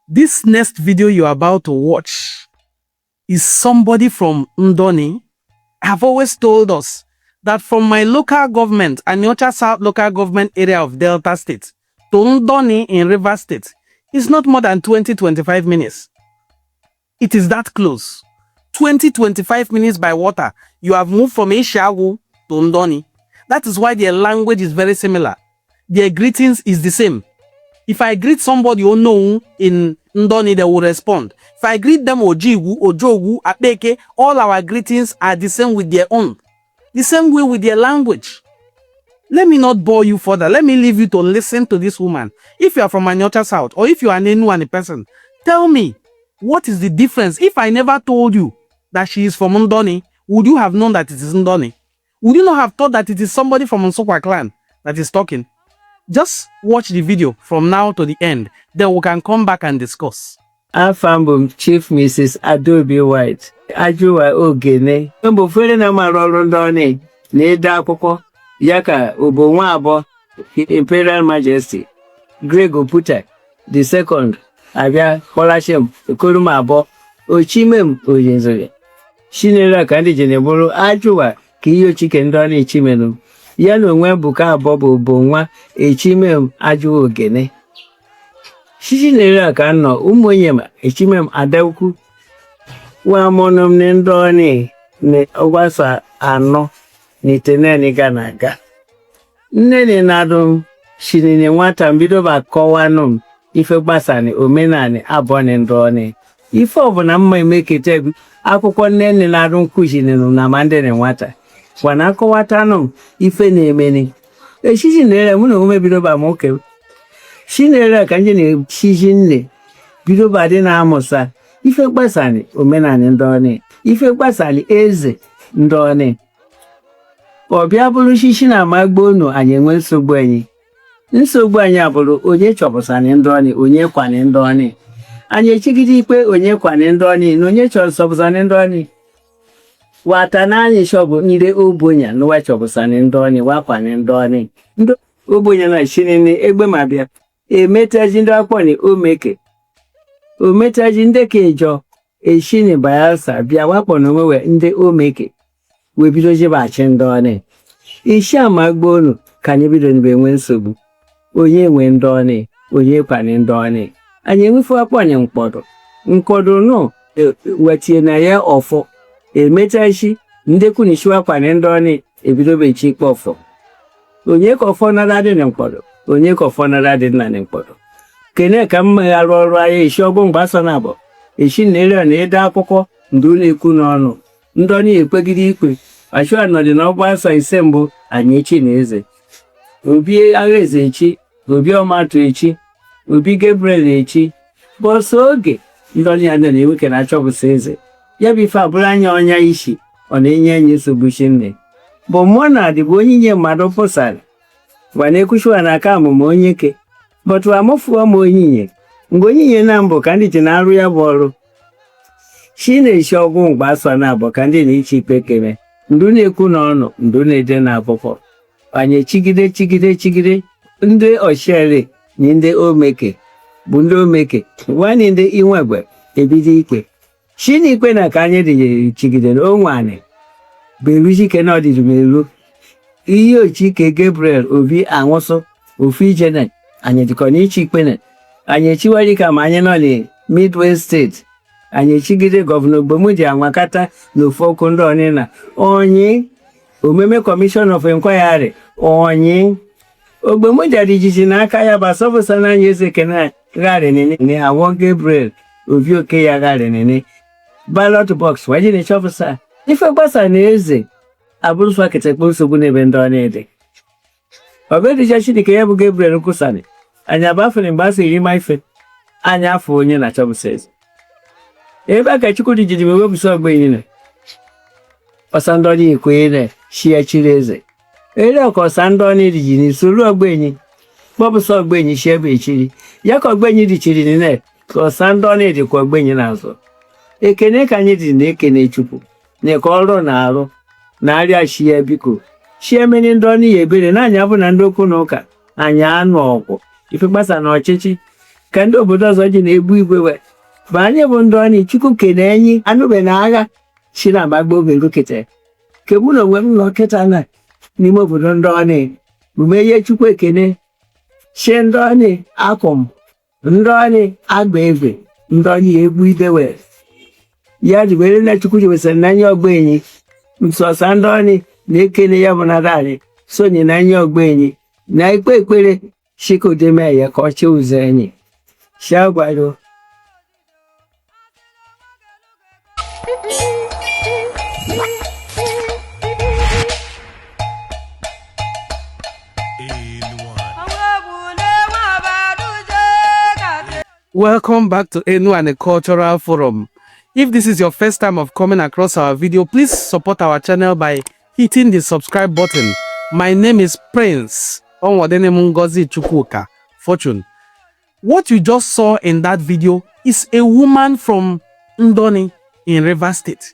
This next video you're about to watch is somebody from Ndoni. Have always told us that from my local government, Aniocha South local government area of Delta State, to Ndoni in Rivers State, is not more than 20-25 minutes. It is that close. 20-25 minutes by water. You have moved from Ishawu to Ndoni. That is why their language is very similar. Their greetings is the same. If I greet somebody unknown in Ndoni, they will respond. If I greet them Ojiwu, Ojowu, Apeke, all our greetings are the same with their own. The same way with their language. Let me not bore you further. Let me leave you to listen to this woman. If you are from Aniocha South or if you are an Enuani person, tell me, what is the difference? If I never told you that she is from Ndoni, would you have known that it is Ndoni? Would you not have thought that it is somebody from Nsukka clan that is talking? Just watch the video from now to the end. Then we can come back and discuss. Afambum Chief Mrs. Adobe White. Ajuwa Ogene. Mbo fere na maroro Ndoni. N'ede akwụkwọ. Yaka Obo nwa abụọ. Imperial Majesty. Greg Oputa. The second. Abia Kolashem. Okoroma abụọ. Ochimem Oyenzoye. Shinera kandi jeneboro ajuwa kiyo chike Ndoni Chimenu. Yano nwe buka bobo bonwa echimem ajuwa Ogene. Shinera kanno umonyema echimem adauku. Wa monom ne Ndoni ne ogwasa ano ni teneni ganaga. Nnene nadum shinene nwata mbido bakowanum ife gbasani omenani abone Ndoni. Ife ọbụna mma emekete akwụkwọ nnenne na-arụ nkụzinụ na mandene nwata wana akọwata nụ ife na-emeni echichi na-ere mụ na onwe bidoba moke shi na-ere ka nje na-echichi nne bidoba dị na-amụsa ife gbasani omenani Ndoni ife gbasali eze Ndoni ọbịa bụrụ shishi na amagbonu anyị enwe nsogbu anyị abụrụ onye chọpụsani Ndoni onye kwani Ndoni anyị echigide ikpe onye kwani Ndoni na onye chọrọ sọpụsani Ndoni wata na anyị chọbụ ndị ogbonya n'ụwa chọpụsani Ndoni wakwani Ndoni ndị ogbonya na shinini egbe ma bịa emetaji ndị akpọni ometaji ndị ka ejo eshini Bayelsa bịa wakpọ na onwewe ndị omeke wee bido jibachi Ndoni ishi amagbonu ka anyị bido nbe enwe nsogbu onye nwe Ndoni onye kwani Ndoni anyị enwefu akpọnye mkpọdụ nụ wetie na ya ọfọ emechachi ndekwu na ishiwa kwani Ndoni ebidobechi ikpe ọfọ onye ka ọfọ nara dị na mkpọdụ onye ka ọfọ nara dị na mkpọdụ kene ka mmegharụ ọrụ ahịa ishi ọgbọ mgbasa na abụọ eshi na-ere na ede akwụkwọ ndụ na-ekwu n'ọnụ Ndoni ekpegide ikpe achụa nọdị n'ọgba asa ise mbụ anyị echi na eze obi agha eze echi obi ọmatụ echi Obi Gabriel echi bọsọ oge Ndoni ya na-enweke na-achọpụsa eze ya bụ ife abụrụ anya ọnya isi ọ na-enye enyi nsogbu nne bụ mmụọ na-adị bụ onye inye mmadụ pụsara gwa na-ekwuchiwa na aka amụma onye ke bọtụ amụfụọ m onyinye mgbe onyinye na mbụ ka ndị ji na-arụ ya bụ ọrụ chi na-echi ọgwụ mgbe asọ na abụọ ka ndị na-eche ikpe keme ndụ na-ekwu n'ọnụ ndụ na-ede na akwụkwọ anyị chigide ndị ọchiere ni ndị omeke bụ ndị omeke nwanyị ndị inwegwe ebido ikpe Chinikwe na ka anyị dị chigide na onwani beru chike na ọdịdị meru ihe ochike Gabriel Obi anwụsụ ofu ijene anyị dịkọ n'iche ikpe na anyị echiwari ka ma anyị nọ na Midway steeti anyị echigide gọvanọ Ogbomudi anwakata na ofu ọkụ Ndoni na onye omeme Commission of Inquiry onye Ogbomudi adịjizi n'aka ya basọbụsa na anya eze kena gharị nene awọ Gabriel Obi oke ya gharị nene ballot box waji na chọpụsa ife gbasa na eze abụrụswa ketekpo nsogbu n'ebe Ndoni dị ọbedija Chineke ya bụ Gabriel nkwụsani anya bafere mgbe asị iri ma ife anya afọ onye na chọpụsa eze ebe aka Chukwudi jiri wewepụsa ogbenye na ọsa Ndoni ekwenye na shia chiri eze ere ọka ọsa Ndoni dị ji n'isoro ogbenye kpọpụsa ogbenye shi ebe echiri ya ka ogbenye dị chiri nile ka ọsa Ndoni dị kwa ogbenye n'azụ ekene ka anyị dị na-ekene Chukwu na ka ọrụ na-arụ na arịa shie biko shie meni Ndoni ya ebere na anya bụ na ndị okwu na ụka anyị anụ ọgwụ ife gbasa na ọchịchị ka ndị obodo ọzọ ji na-egbu igwe wee ma anyị bụ Ndoni Chukwu kene enyi anụbe na agha si na agbagbo obe kete ke mụ na onwe m nọ kịta na n'ime obodo Ndoni umeye Chukwu ekene sie Ndoni akwụm Ndoni agba egbe Ndoni egbu ibe wee ya ji were na Chukwu ji wesịrị n'anya ogbenye nsọsa Ndoni na-ekene ya bụ na darị sonye n'anya ogbenye na ikpe ekpere shikodeme ya ka ọ chịa ụzọ enyi shagwado Welcome back to Enuani Cultural Forum. If this is your first time of coming across our video, please support our channel by hitting the subscribe button. My name is Prince Onwadene Ngozi Chukwuka Fortune. What you just saw in that video is a woman from Ndoni in Rivers State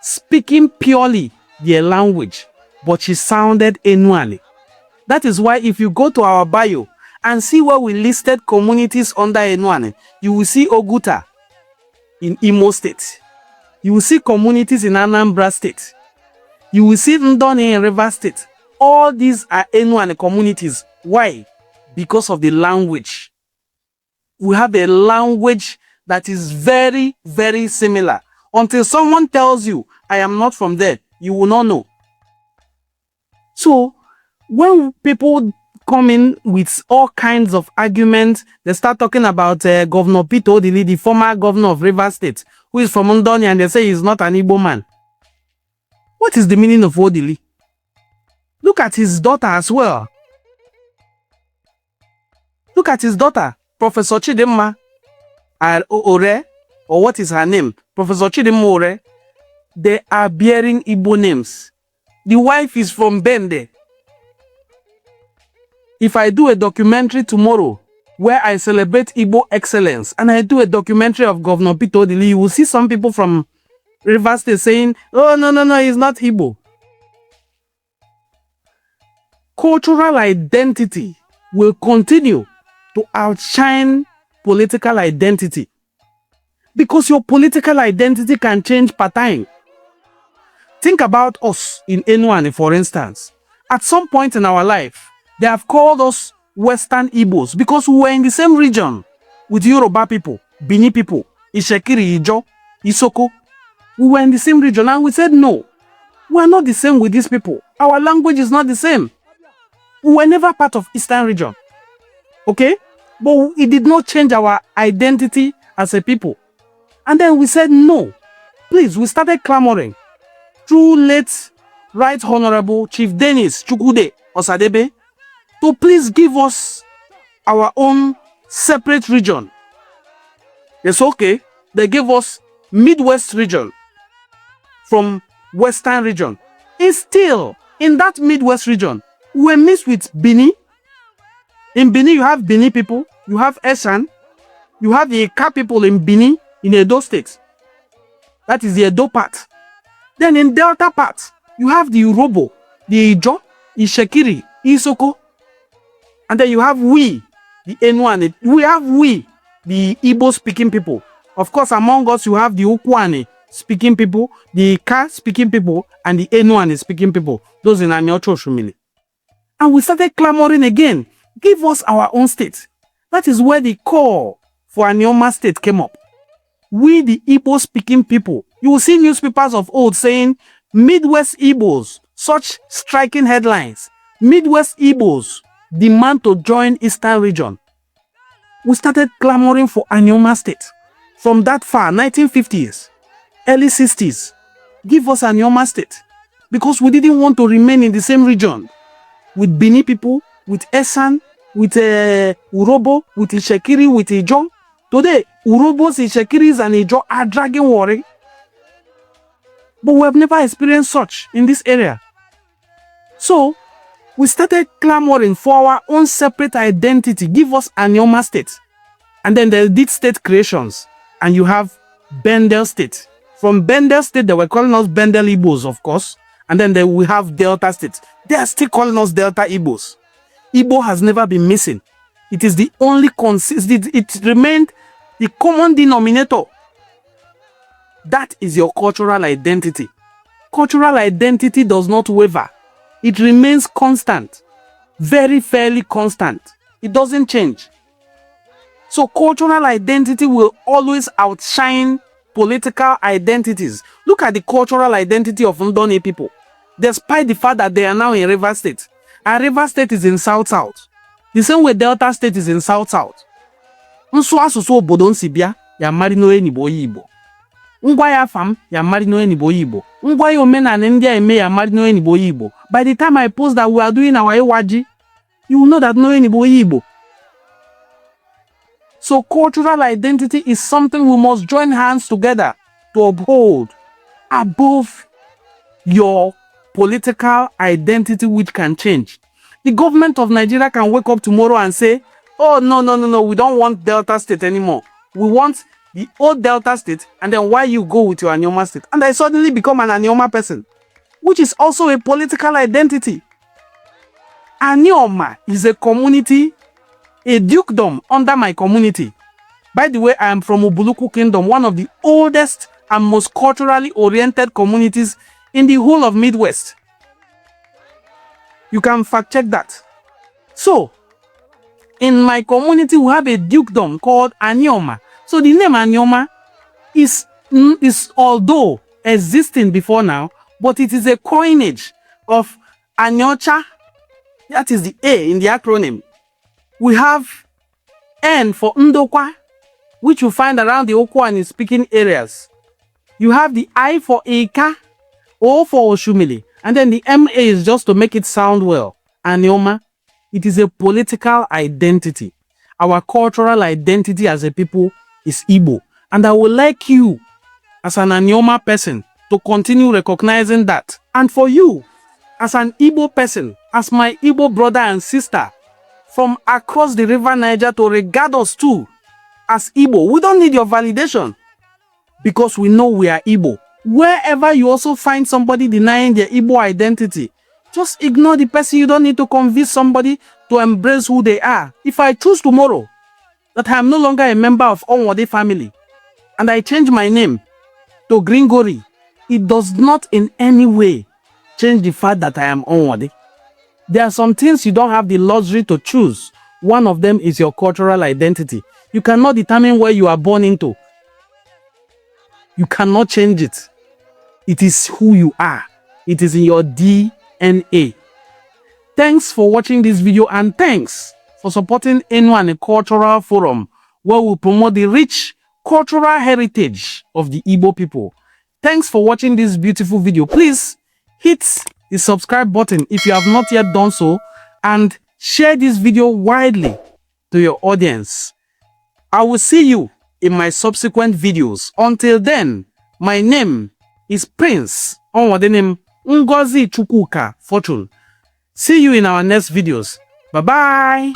speaking purely their language, but she sounded Enuani. That is why if you go to our bio and see where we listed communities under Enuani, you will see Oguta in Imo State. You will see communities in Anambra State. You will see Ndoni in Rivers State. All these are Enuani communities. Why? Because of the language. We have a language that is very, very similar. Until someone tells you, I am not from there, you will not know. So, when people come in with all kinds of arguments, they start talking about Governor Peter Odili, the former governor of Rivers State, who is from Ndoni, and they say he's not an Igbo man. What is the meaning of Odili? Look at his daughter as well. Look at his daughter, Professor Chidimma Ore, or what is her name? Professor Chidimma Ore. They are bearing Igbo names. The wife is from Bende. If I do a documentary tomorrow where I celebrate Igbo excellence and I do a documentary of Governor Peter Odili, you will see some people from Rivers State saying, oh, no, he's not Igbo. Cultural identity will continue to outshine political identity because your political identity can change per time. Think about us in Enuani, for instance. At some point in our life, they have called us Western Igbos because we were in the same region with Yoruba people, Bini people, Ishekiri, Ijo, Isoko. We were in the same region and we said, no, we are not the same with these people. Our language is not the same. We were never part of Eastern region. Okay? But it did not change our identity as a people. And then we said, no, please, we started clamoring through late Right Honorable Chief Dennis Chukwude Osadebe to please give us our own separate region. It's okay. They gave us Midwest region from Western region. It's still in that Midwest region. We're mixed with Bini. In Bini, you have Bini people, you have Esan, you have the Ika people in Bini, in Edo State. That is the Edo part. Then in Delta part, you have the Urobo, the Ijo, Ishekiri, Isoko. And then you have we, the Enuani. We have we, the Igbo speaking people. Of course, among us, you have the Ukwani speaking people, the Ika speaking people, and the Enuani speaking people. Those in Anyocho Shumili. And we started clamoring again. Give us our own state. That is where the call for Anioma state came up. We, the Igbo speaking people, you will see newspapers of old saying, Midwest Igbos, such striking headlines. Midwest Igbos demand to join Eastern region. We started clamoring for Anioma state. From that far, 1950s, early 60s, give us Anioma state. Because we didn't want to remain in the same region with Bini people, with Esan, with Urobo, with Ishekiri, with Ijo. Today, Urobos, Ishekiris, and Ijo are dragging worry. But we have never experienced such in this area. So, we started clamoring for our own separate identity. Give us Anioma state. And then they did state creations. And you have Bendel state. From Bendel state, they were calling us Bendel Igbos, of course. And then we have Delta state. They are still calling us Delta Igbos. Igbo has never been missing. It is the only consistent, it remained the common denominator. That is your cultural identity. Cultural identity does not waver. It remains constant. Very fairly constant. It doesn't change. So cultural identity will always outshine political identities. Look at the cultural identity of Ndoni people. Despite the fact that they are now in Rivers State. And Rivers State is in South-South. The same way Delta State is in South-South. Nso asusu obodo nsibia ya mari no enibo Igbo. Ngwa ya fam ya mari no enibo Igbo. Ngwa ya omenala ndị a eme ya mari no enibo Igbo. By the time I post that we are doing our Ewaji, you will know that no enibo Igbo. So cultural identity is something we must join hands together to uphold above your political identity, which can change. The government of Nigeria can wake up tomorrow and say, oh, no, we don't want Delta State anymore. We want the old Delta State, and then why you go with your Anioma State? And I suddenly become an Anioma person, which is also a political identity. Anioma is a community, a dukedom under my community. By the way, I am from Ubuluku Kingdom, one of the oldest and most culturally oriented communities in the whole of Midwest. You can fact check that. So, in my community, we have a dukedom called Anioma. So the name Anioma is although existing before now, but it is a coinage of Anyocha. That is the A in the acronym. We have N for Ndokwa, which you find around the Okwani speaking areas. You have the I for Eka, O for Oshumili, and then the MA is just to make it sound well. Anioma, it is a political identity. Our cultural identity as a people is Igbo. And I would like you, as an Anioma person, to continue recognizing that. And for you, as an Igbo person, as my Igbo brother and sister, from across the river Niger, to regard us too as Igbo. We don't need your validation because we know we are Igbo. Wherever you also find somebody denying their Igbo identity, just ignore the person. You don't need to convince somebody to embrace who they are. If I choose tomorrow that I am no longer a member of Onwode family and I change my name to Gringori, it does not in any way change the fact that I am Onwode. There are some things you don't have the luxury to choose. One of them is your cultural identity. You cannot determine where you are born into. You cannot change it. It is who you are. It is in your DNA. Thanks for watching this video, and thanks for supporting Enuani Cultural Forum, where we promote the rich cultural heritage of the Igbo people. Thanks for watching this beautiful video. Please hit the subscribe button if you have not yet done so, and share this video widely to your audience. I will see you in my subsequent videos. Until then, my name is Prince Onwodenim Ngozi Chukwuka Fortune. See you in our next videos. Bye-bye.